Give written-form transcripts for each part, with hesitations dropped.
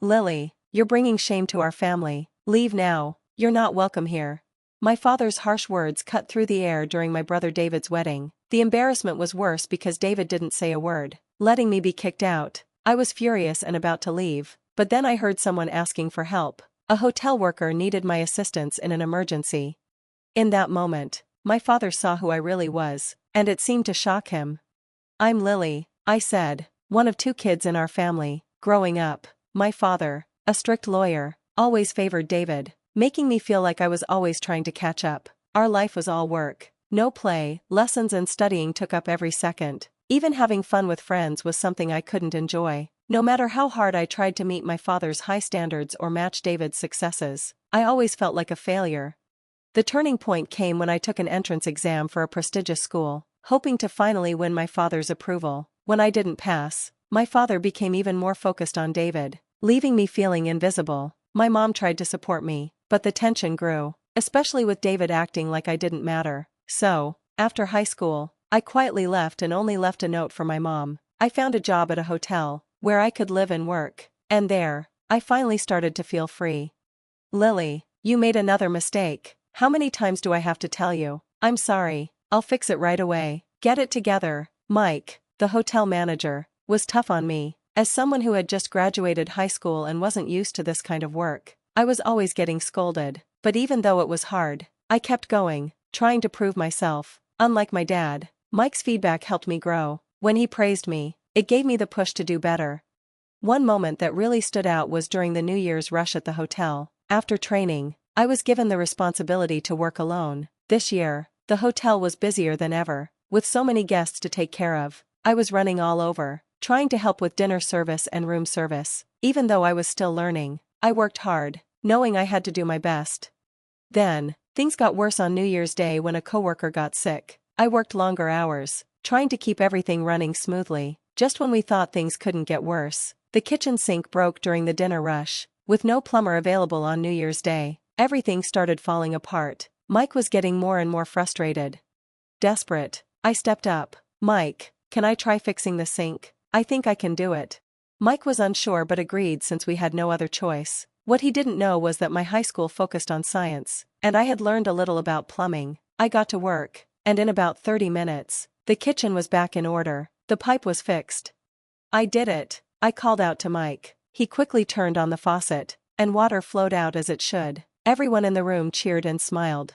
Lily, you're bringing shame to our family. Leave now, you're not welcome here. My father's harsh words cut through the air during my brother David's wedding. The embarrassment was worse because David didn't say a word, letting me be kicked out. I was furious and about to leave, but then I heard someone asking for help. A hotel worker needed my assistance in an emergency. In that moment, my father saw who I really was, and it seemed to shock him. I'm Lily, I said, one of two kids in our family. Growing up, my father, a strict lawyer, always favored David, making me feel like I was always trying to catch up. Our life was all work. No play, lessons and studying took up every second. Even having fun with friends was something I couldn't enjoy. No matter how hard I tried to meet my father's high standards or match David's successes, I always felt like a failure. The turning point came when I took an entrance exam for a prestigious school, hoping to finally win my father's approval. When I didn't pass, my father became even more focused on David, leaving me feeling invisible. My mom tried to support me, but the tension grew, especially with David acting like I didn't matter. So, after high school, I quietly left and only left a note for my mom. I found a job at a hotel, where I could live and work, and there, I finally started to feel free. Lily, you made another mistake. How many times do I have to tell you? I'm sorry, I'll fix it right away. Get it together. Mike, the hotel manager, was tough on me. As someone who had just graduated high school and wasn't used to this kind of work, I was always getting scolded. But even though it was hard, I kept going, trying to prove myself. Unlike my dad, Mike's feedback helped me grow. When he praised me, it gave me the push to do better. One moment that really stood out was during the New Year's rush at the hotel. After training, I was given the responsibility to work alone. This year, the hotel was busier than ever, with so many guests to take care of. I was running all over, trying to help with dinner service and room service. Even though I was still learning, I worked hard, knowing I had to do my best. Then, things got worse on New Year's Day when a coworker got sick. I worked longer hours, trying to keep everything running smoothly. Just when we thought things couldn't get worse, the kitchen sink broke during the dinner rush. With no plumber available on New Year's Day, everything started falling apart. Mike was getting more and more frustrated. Desperate, I stepped up. Mike, can I try fixing the sink? I think I can do it. Mike was unsure but agreed since we had no other choice. What he didn't know was that my high school focused on science, and I had learned a little about plumbing. I got to work, and in about 30 minutes, the kitchen was back in order. The pipe was fixed. I did it, I called out to Mike. He quickly turned on the faucet, and water flowed out as it should. Everyone in the room cheered and smiled.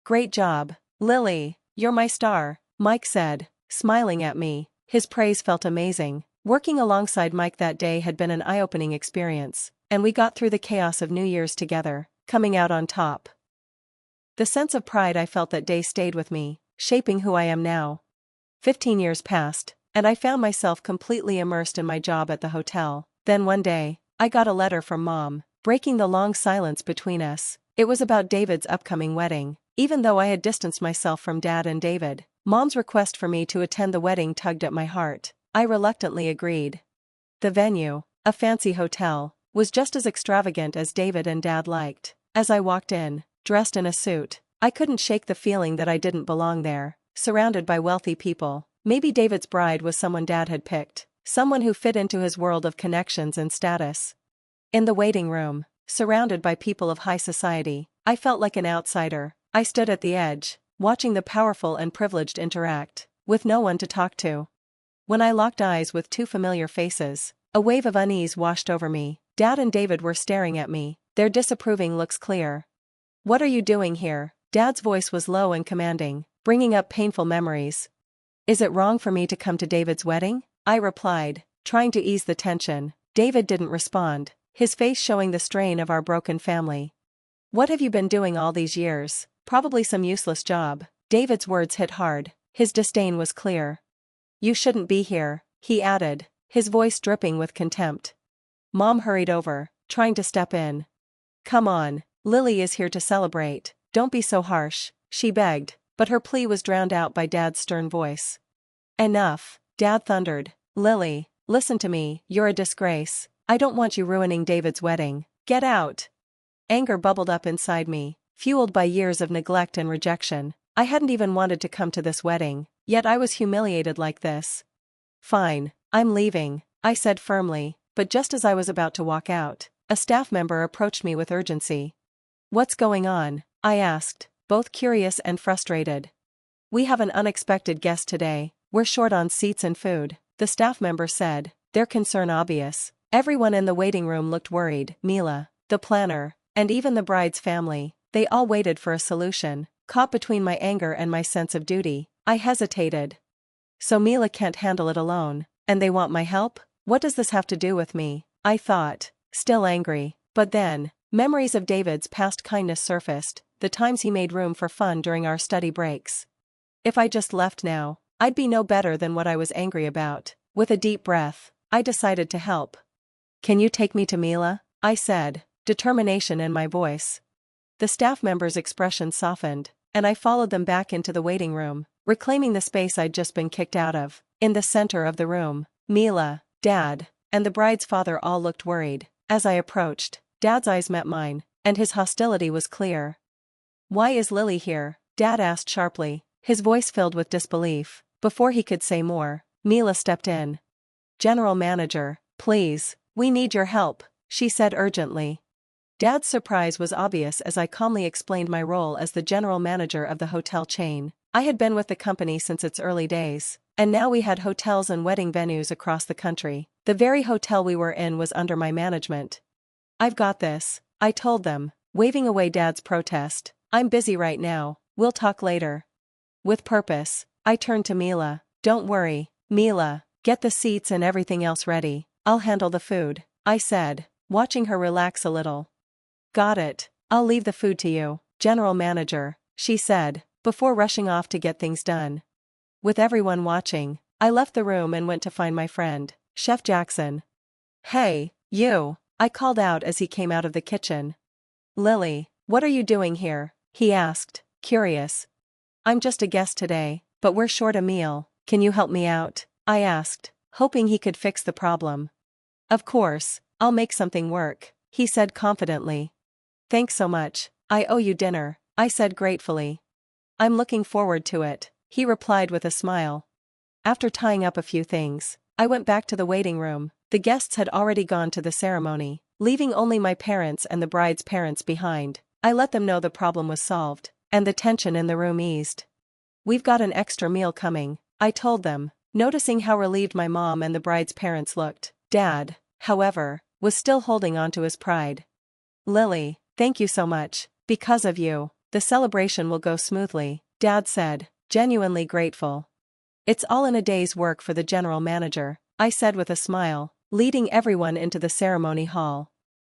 Great job, Lily, you're my star, Mike said, smiling at me. His praise felt amazing. Working alongside Mike that day had been an eye-opening experience, and we got through the chaos of New Year's together, coming out on top. The sense of pride I felt that day stayed with me, shaping who I am now. 15 years passed, and I found myself completely immersed in my job at the hotel. Then one day, I got a letter from Mom, breaking the long silence between us. It was about David's upcoming wedding. Even though I had distanced myself from Dad and David, Mom's request for me to attend the wedding tugged at my heart. I reluctantly agreed. The venue, a fancy hotel, was just as extravagant as David and Dad liked. As I walked in, dressed in a suit, I couldn't shake the feeling that I didn't belong there. Surrounded by wealthy people, maybe David's bride was someone Dad had picked, someone who fit into his world of connections and status. In the waiting room, surrounded by people of high society, I felt like an outsider. I stood at the edge, watching the powerful and privileged interact, with no one to talk to. When I locked eyes with two familiar faces, a wave of unease washed over me. Dad and David were staring at me, their disapproving looks clear. What are you doing here? Dad's voice was low and commanding, bringing up painful memories. Is it wrong for me to come to David's wedding? I replied, trying to ease the tension. David didn't respond, his face showing the strain of our broken family. What have you been doing all these years? Probably some useless job. David's words hit hard, his disdain was clear. You shouldn't be here, he added, his voice dripping with contempt. Mom hurried over, trying to step in. Come on, Lily is here to celebrate, don't be so harsh, she begged, but her plea was drowned out by Dad's stern voice. Enough, Dad thundered. Lily, listen to me, you're a disgrace. I don't want you ruining David's wedding. Get out. Anger bubbled up inside me, fueled by years of neglect and rejection. I hadn't even wanted to come to this wedding, yet I was humiliated like this. Fine, I'm leaving, I said firmly, but just as I was about to walk out, a staff member approached me with urgency. "What's going on?" I asked, both curious and frustrated. "We have an unexpected guest today. We're short on seats and food," the staff member said, their concern obvious. Everyone in the waiting room looked worried: Mila, the planner, and even the bride's family. They all waited for a solution. Caught between my anger and my sense of duty, I hesitated. So Mila can't handle it alone, and they want my help? What does this have to do with me? I thought, still angry. But then, memories of David's past kindness surfaced, the times he made room for fun during our study breaks. If I just left now, I'd be no better than what I was angry about. With a deep breath, I decided to help. "Can you take me to Mila?" I said, determination in my voice. The staff member's expression softened, and I followed them back into the waiting room, reclaiming the space I'd just been kicked out of. In the center of the room, Mila, Dad, and the bride's father all looked worried. As I approached, Dad's eyes met mine, and his hostility was clear. "Why is Lily here?" Dad asked sharply, his voice filled with disbelief. Before he could say more, Mila stepped in. "General Manager, please, we need your help," she said urgently. Dad's surprise was obvious as I calmly explained my role as the general manager of the hotel chain. I had been with the company since its early days, and now we had hotels and wedding venues across the country. The very hotel we were in was under my management. "I've got this," I told them, waving away Dad's protest. "I'm busy right now, we'll talk later." With purpose, I turned to Mila. "Don't worry, Mila, get the seats and everything else ready. I'll handle the food," I said, watching her relax a little. "Got it, I'll leave the food to you, General Manager," she said, before rushing off to get things done. With everyone watching, I left the room and went to find my friend, Chef Jackson. "Hey, you," I called out as he came out of the kitchen. "Lily, what are you doing here?" he asked, curious. "I'm just a guest today, but we're short a meal. Can you help me out?" I asked, hoping he could fix the problem. "Of course, I'll make something work," he said confidently. "Thanks so much, I owe you dinner," I said gratefully. "I'm looking forward to it," he replied with a smile. After tying up a few things, I went back to the waiting room. The guests had already gone to the ceremony, leaving only my parents and the bride's parents behind. I let them know the problem was solved, and the tension in the room eased. "We've got an extra meal coming," I told them, noticing how relieved my mom and the bride's parents looked. Dad, however, was still holding on to his pride. "Lily, thank you so much. Because of you, the celebration will go smoothly," Dad said, genuinely grateful. "It's all in a day's work for the general manager," I said with a smile, leading everyone into the ceremony hall.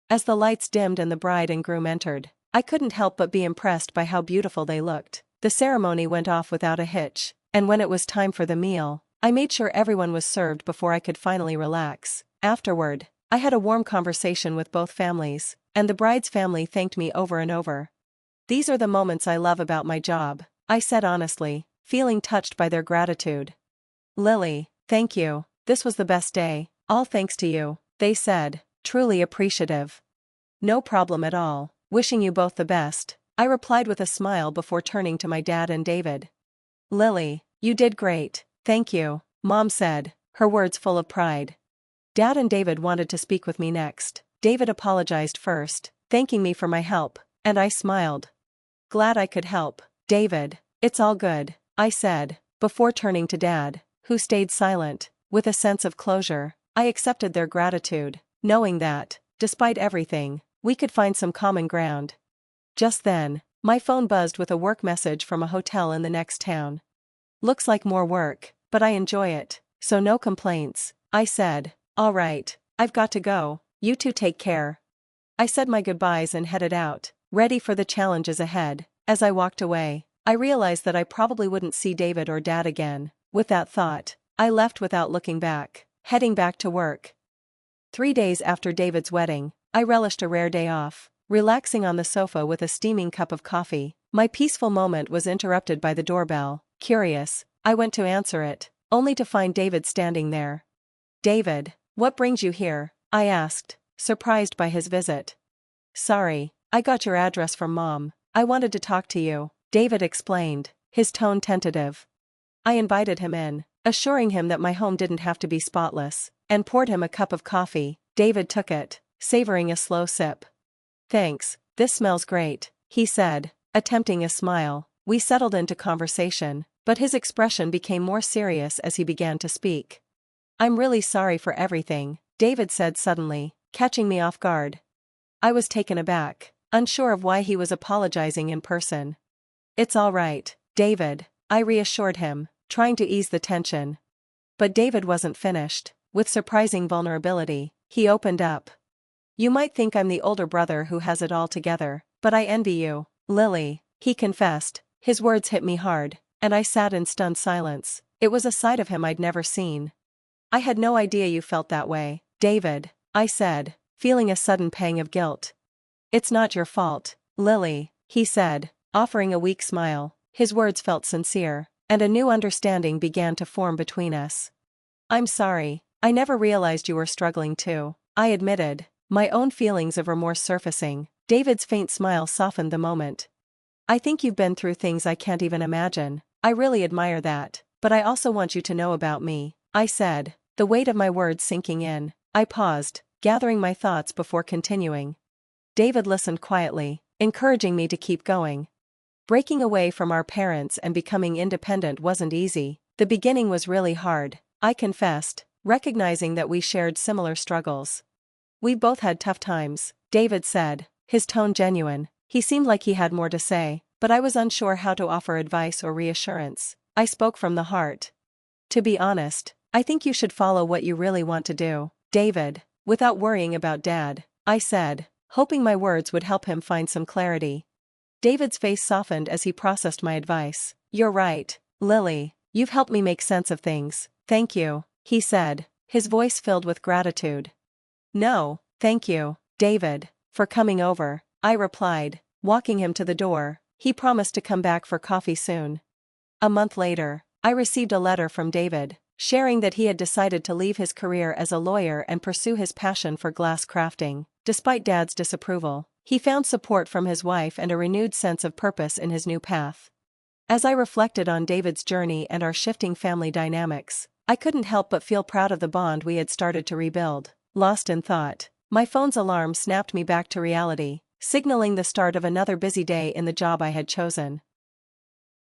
As the lights dimmed and the bride and groom entered, I couldn't help but be impressed by how beautiful they looked. The ceremony went off without a hitch, and when it was time for the meal, I made sure everyone was served before I could finally relax. Afterward, I had a warm conversation with both families, and the bride's family thanked me over and over. "These are the moments I love about my job," I said honestly, feeling touched by their gratitude. "Lily, thank you, this was the best day, all thanks to you," they said, truly appreciative. "No problem at all, wishing you both the best," I replied with a smile before turning to my dad and David. "Lily, you did great, thank you," Mom said, her words full of pride. Dad and David wanted to speak with me next. David apologized first, thanking me for my help, and I smiled. "Glad I could help, David, it's all good," I said, before turning to Dad, who stayed silent. With a sense of closure, I accepted their gratitude, knowing that, despite everything, we could find some common ground. Just then, my phone buzzed with a work message from a hotel in the next town. "Looks like more work, but I enjoy it, so no complaints," I said. "All right, I've got to go, you two take care." I said my goodbyes and headed out, ready for the challenges ahead. As I walked away, I realized that I probably wouldn't see David or Dad again. With that thought, I left without looking back, heading back to work. 3 days after David's wedding, I relished a rare day off, relaxing on the sofa with a steaming cup of coffee. My peaceful moment was interrupted by the doorbell. Curious, I went to answer it, only to find David standing there. "David, what brings you here?" I asked, surprised by his visit. "Sorry, I got your address from Mom. I wanted to talk to you," David explained, his tone tentative. I invited him in, assuring him that my home didn't have to be spotless, and poured him a cup of coffee. David took it, savoring a slow sip. "Thanks, this smells great," he said, attempting a smile. We settled into conversation, but his expression became more serious as he began to speak. "I'm really sorry for everything," David said suddenly, catching me off guard. I was taken aback, unsure of why he was apologizing in person. "It's all right, David," I reassured him, trying to ease the tension. But David wasn't finished. With surprising vulnerability, he opened up. "You might think I'm the older brother who has it all together, but I envy you, Lily," he confessed. His words hit me hard, and I sat in stunned silence. It was a side of him I'd never seen. "I had no idea you felt that way, David," I said, feeling a sudden pang of guilt. "It's not your fault, Lily," he said, offering a weak smile. His words felt sincere, and a new understanding began to form between us. "I'm sorry, I never realized you were struggling too," I admitted, my own feelings of remorse surfacing. David's faint smile softened the moment. "I think you've been through things I can't even imagine. I really admire that, but I also want you to know about me," I said, the weight of my words sinking in. I paused, gathering my thoughts before continuing. David listened quietly, encouraging me to keep going. Breaking away from our parents and becoming independent wasn't easy. The beginning was really hard, I confessed, recognizing that we shared similar struggles. "We both had tough times," David said, his tone genuine. He seemed like he had more to say, but I was unsure how to offer advice or reassurance. I spoke from the heart. "To be honest, I think you should follow what you really want to do, David, without worrying about Dad," I said, hoping my words would help him find some clarity. David's face softened as he processed my advice. "You're right, Lily, you've helped me make sense of things, thank you," he said, his voice filled with gratitude. "No, thank you, David, for coming over," I replied, walking him to the door. He promised to come back for coffee soon. A month later, I received a letter from David, sharing that he had decided to leave his career as a lawyer and pursue his passion for glass crafting. Despite Dad's disapproval, he found support from his wife and a renewed sense of purpose in his new path. As I reflected on David's journey and our shifting family dynamics, I couldn't help but feel proud of the bond we had started to rebuild. Lost in thought, my phone's alarm snapped me back to reality, signaling the start of another busy day in the job I had chosen.